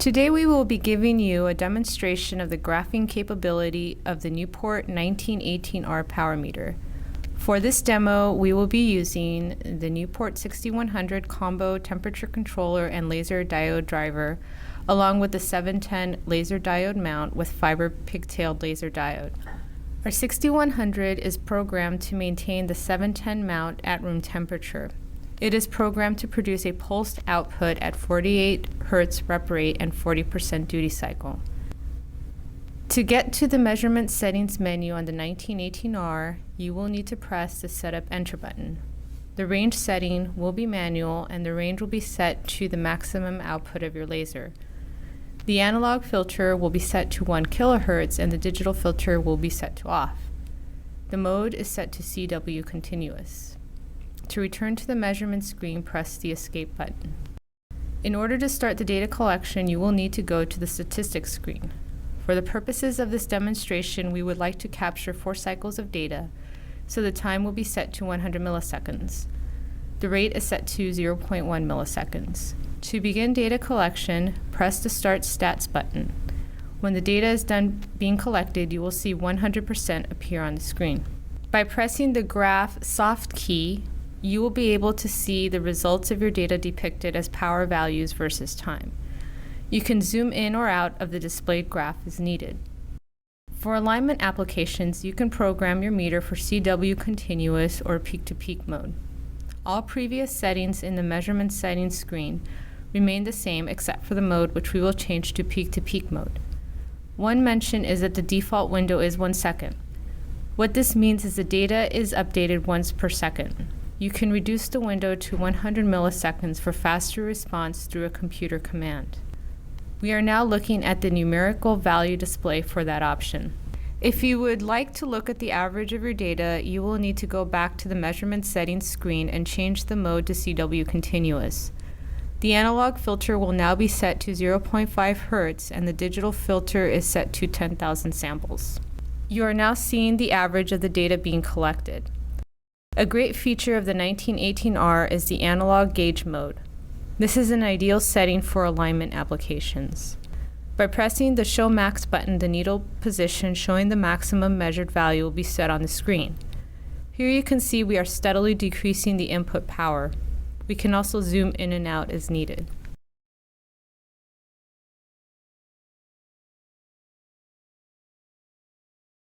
Today we will be giving you a demonstration of the graphing capability of the Newport 1918R power meter. For this demo, we will be using the Newport 6100 combo temperature controller and laser diode driver, along with the 710 laser diode mount with fiber pigtailed laser diode. Our 6100 is programmed to maintain the 710 mount at room temperature. It is programmed to produce a pulsed output at 48 Hz rep rate and 40% duty cycle. To get to the measurement settings menu on the 1918R, you will need to press the Setup Enter button. The range setting will be manual, and the range will be set to the maximum output of your laser. The analog filter will be set to 1 kHz, and the digital filter will be set to off. The mode is set to CW continuous. To return to the measurement screen, press the Escape button. In order to start the data collection, you will need to go to the Statistics screen. For the purposes of this demonstration, we would like to capture 4 cycles of data, so the time will be set to 100 milliseconds. The rate is set to 0.1 milliseconds. To begin data collection, press the Start Stats button. When the data is done being collected, you will see 100% appear on the screen. By pressing the Graph Soft key, you will be able to see the results of your data depicted as power values versus time. You can zoom in or out of the displayed graph as needed. For alignment applications, you can program your meter for CW continuous or peak-to-peak mode. All previous settings in the measurement settings screen remain the same except for the mode, which we will change to peak-to-peak mode. One mention is that the default window is 1 second. What this means is the data is updated once per second. You can reduce the window to 100 milliseconds for faster response through a computer command. We are now looking at the numerical value display for that option. If you would like to look at the average of your data, you will need to go back to the measurement settings screen and change the mode to CW continuous. The analog filter will now be set to 0.5 Hz, and the digital filter is set to 10,000 samples. You are now seeing the average of the data being collected. A great feature of the 1918R is the analog gauge mode. This is an ideal setting for alignment applications. By pressing the Show Max button, the needle position showing the maximum measured value will be set on the screen. Here you can see we are steadily decreasing the input power. We can also zoom in and out as needed.